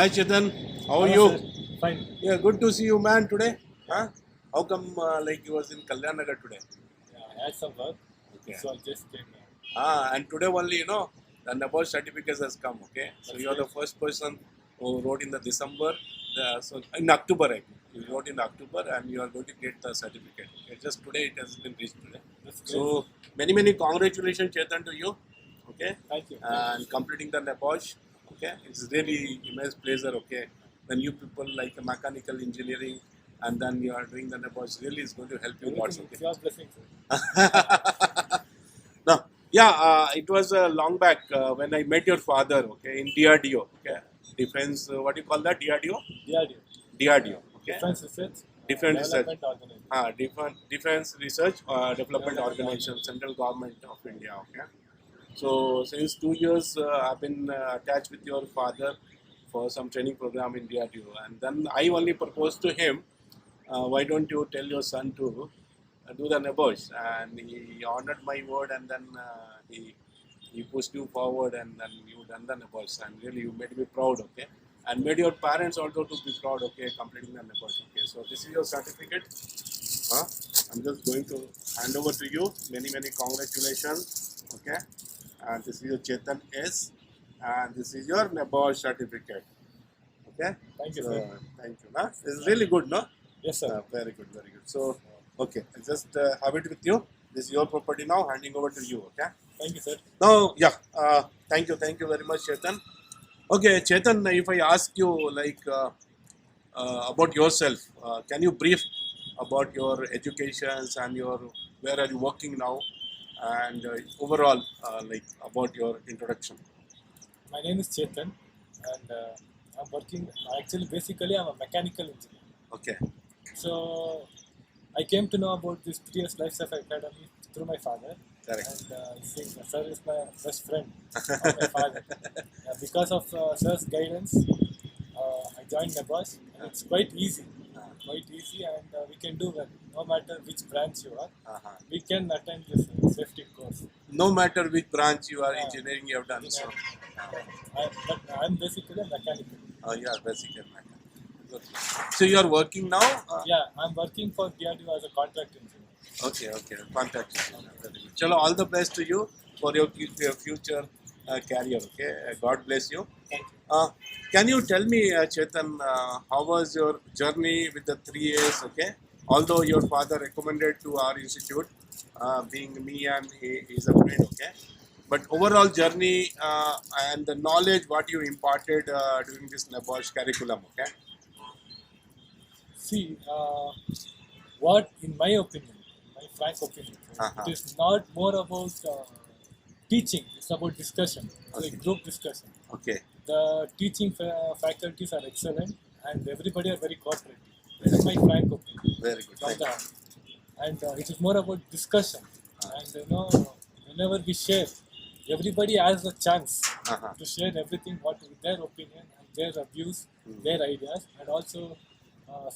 Hi Chetan, how are Hello, you? sir. Fine. Yeah, good to see you, man. Today, huh? How come like you was in Kalyan Nagar today? Yeah, I had some work, Okay. so I just came here. And today only the NEBOSH certificate has come. Okay, so That's you are the great. first person who wrote in the December. So in October, actually, you wrote in October, and you are going to get the certificate. Okay, just today it has been reached today. That's great. So many congratulations, Chetan, to you. Okay, Thank you. and completing the NEBOSH. Okay, it's really immense pleasure. Okay, the new people like mechanical engineering, and then you are doing the NEBOSH. Really, is going to help you lots. Everything Okay. is your blessing, sir. No, yeah, it was long back when I met your father. Okay, in DRDO. Okay, defense. What do you call that? DRDO. DRDO. DRDO. Okay, Defense Research Defense Research. Development Organization. Defense Research Development Development Organization, Central Government of India. Okay. So since 2 years, I've been attached with your father for some training program in DRDO, and then I only proposed to him, why don't you tell your son to do the NEBOSH? And he honored my word, and then he pushed you forward, and then you done the NEBOSH, and really you made me proud. Okay. And made your parents also to be proud. Okay, completing the NEBOSH. Okay. So this is your certificate. Huh? I'm just going to hand over to you. Many congratulations. Okay. And this is your Chetan S. And this is your NEBOSH certificate. Okay. Thank you, So, sir. thank you. Nah? This is really good, no? Yes, sir. Very good, very good. So, okay. I just have it with you. This is your property now. Handing over to you. Okay. Thank you, sir. Now, yeah. Thank you very much, Chetan. Okay, Chetan. If I ask you about yourself, can you brief about your educations and your where are you working now, and overall about your introduction? My name is Chetan, and I'm working. Actually, basically, I'm a mechanical engineer. Okay. So I came to know about this 3 years Life Safe Academy through my father. Correct. And since sir is my best friend of my father. Because of sir's guidance, I joined NEBOSH. And it's quite easy, and we can do well. No matter which branch you are, we can attend this safety course. No matter which branch you are Yeah. engineering, you have done so. But I'm basically a mechanical. Yeah, basically. Good. So you are working now? Yeah, I'm working for DRDO as a contract engineer. Okay. Contact. Chalo, all the best to you for your future career. Okay. God bless you. Thank you. Can you tell me, Chetan, how was your journey with the 3 years? Okay. Although your father recommended to our institute, being me and he is a friend. Okay. But overall journey and the knowledge what you imparted during this NEBOSH curriculum. Okay. See, what, in my opinion, my frank opinion, it is not more about teaching, it's about discussion. It's Okay. a group discussion. Okay. The teaching faculties are excellent and everybody are very cooperative. This is my frank opinion. Very good. From Thank you. the, and it is more about discussion. And whenever we share, everybody has a chance to share everything, what with their opinion and their views, their ideas, and also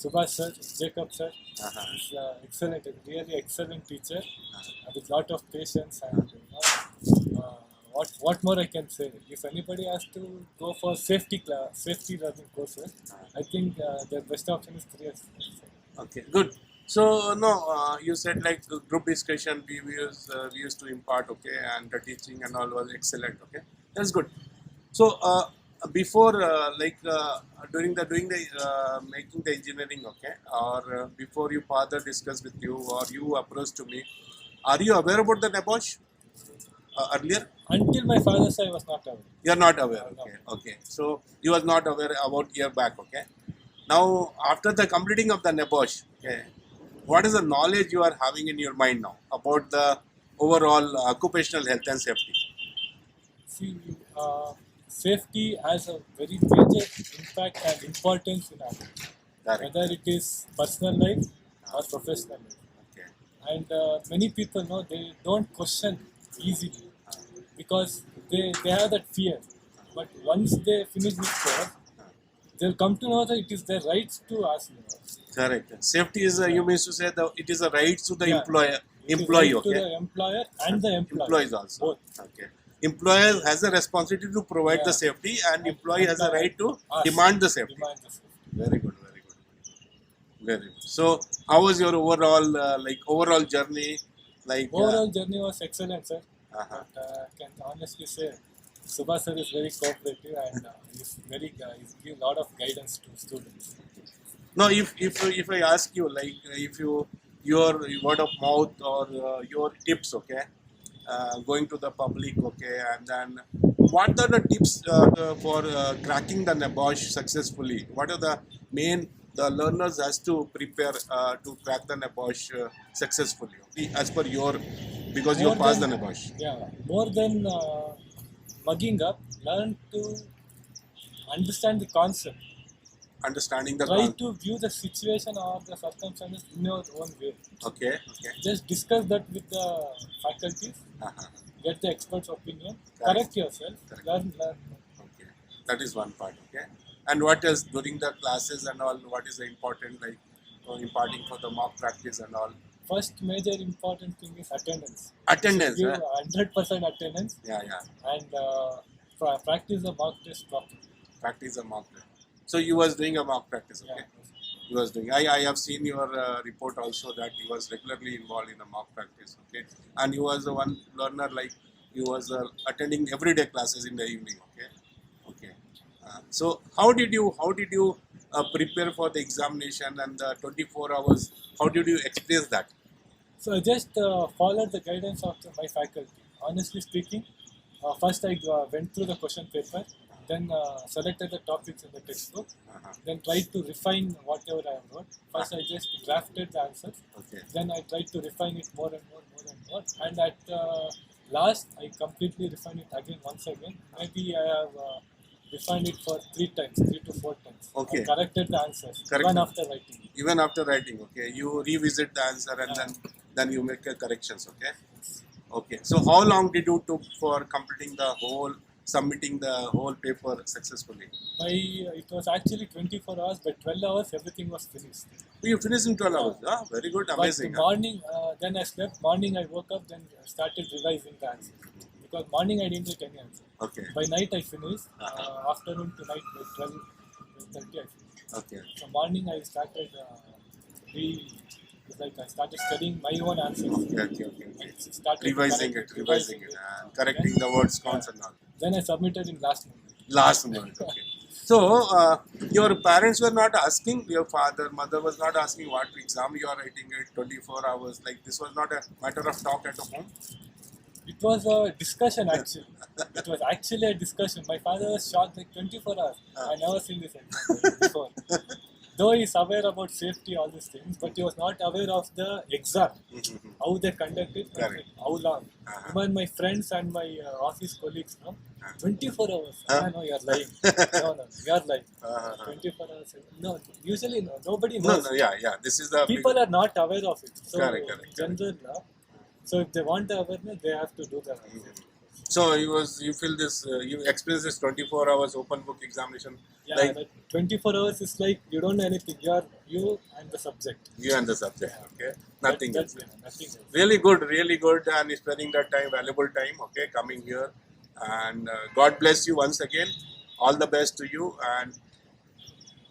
Subhash sir, Jacob sir is excellent, a really excellent teacher with lot of patience and what more I can say. If anybody has to go for safety learning courses, I think the best option is 3 years. Okay, good. So no, you said like group discussion we used to impart. Okay, and the teaching and all was excellent. Okay, that's good. So before during the doing the making the engineering, okay, or before your father discussed with you or you approached to me, are you aware about the NEBOSH earlier? Until my father said I was not aware. You are not aware. No. Okay, okay. So you was not aware about year back. Okay. Now after the completing of the NEBOSH, okay, what is the knowledge you are having in your mind now about the overall occupational health and safety? See, safety has a very major impact and importance in our life, Correct. whether it is personal life or professional life. Okay. And many people know they don't question easily because they have that fear. But once they finish this course, they'll come to know that it is their rights to ask me. Correct. Safety is you mean to say that it is a right to the Yeah. employee. It is Employee. right to Okay. the employer and the employee. Employees also. Both. Okay. employer has a responsibility to provide the safety, and employee has a right to demand the safety. Very good, very good, very good. So, how was your overall overall journey? Overall journey was excellent, sir. But I can honestly say, Subhash sir is very cooperative and he's give a lot of guidance to students. No, if I ask you, if your word of mouth or your tips, okay, going to the public, okay, and then what are the tips for cracking the NEBOSH successfully? What are the main the learners has to prepare to crack the NEBOSH successfully, as per your, because you passed the NEBOSH. Yeah, more than mugging up, learn to understand the concept. Understanding the Try to view the situation or the circumstances in your own way. Okay. Just discuss that with the faculties. Get the expert's opinion. Correct yourself. Learn. Okay, that is one part. Okay, and what else during the classes and all? What is the important imparting for the mock practice and all? First major important thing is attendance. Attendance. Give 100% attendance. Yeah. And practice the mock test properly. Practice the mock test. So you was doing a mock practice, okay? Yeah. You was doing. I have seen your report also that he was regularly involved in the mock practice, okay? And he was the one learner, like he was attending everyday classes in the evening, okay? So how did you prepare for the examination and the 24 hours? How did you express that? So I just followed the guidance of my faculty. Honestly speaking, first I went through the question paper. Then selected the topics in the textbook. Then tried to refine whatever I wrote. First I just drafted the answers. Okay. Then I tried to refine it more and more. And at last I completely refined it again once again. Then I have refined it for 3 to 4 times. Okay. I corrected the answers even after writing. Even after writing, okay. You revisit the answer and then you make corrections, okay. Okay. So how long did you took for completing the whole? Submitting the whole paper successfully? It was actually 24 hours, but 12 hours everything was finished. You finished in 12 hours? Ah, very good, amazing. But morning, then I slept. Morning I woke up, then started revising the answers. Because morning I didn't get any answer. Okay. By night I finished. Afternoon to night by 12:30 I finished. Okay. So morning I started I started studying my own answers. Okay. Started revising it, and correcting the words, counts and all. Then I submitted in last moment. Last moment, okay. So, your parents were not asking, your father, mother was not asking what exam you are writing it 24 hours, like this was not a matter of talk at home? It was a discussion actually. It was actually a discussion. My father was shocked, like 24 hours. I never seen this exam before. Though he is aware about safety, all these things, but he was not aware of the exam, how they conduct it, how long. Even my friends and my office colleagues, 24 hours. No, you are lying. No, you are lying. 24 hours. No, usually no, nobody knows. No, yeah. This is the people are not aware of it. So, correct. so if they want the awareness, they have to do that. So you feel this, you experience this 24 hours open book examination. Yeah, like 24 hours is like you don't know anything. You and the subject. You and the subject, okay? Nothing else. Nothing else. Really good, and spending that time, valuable time, okay, coming here. And God bless you once again. All the best to you. And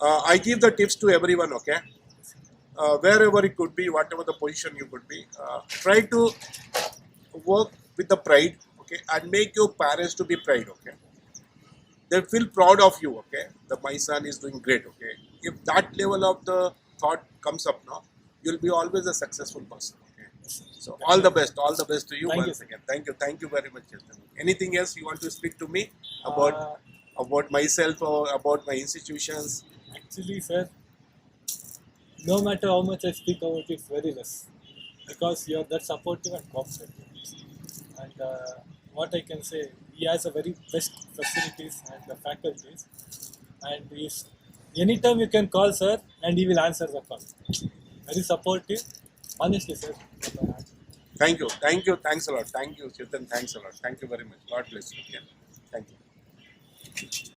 I give the tips to everyone, okay? Wherever it could be, whatever the position you could be, try to work with the pride, okay, and make your parents to be proud, okay. They feel proud of you, okay. My son is doing great, okay. If that level of the thought comes up now, you'll be always a successful person, okay. So all the best to you once again. Thank you very much, Chetan. Anything else you want to speak to me about myself or about my institutions? Actually, sir, no matter how much I speak about it, it's very less because you are that supportive and cooperative. And what I can say, he has a very best facilities and the faculties, and anytime you can call sir and he will answer the call. Very supportive, honestly, sir. Thank you, thanks a lot. Thank you, Chetan, thanks a lot. Thank you very much. God bless you again. Thank you.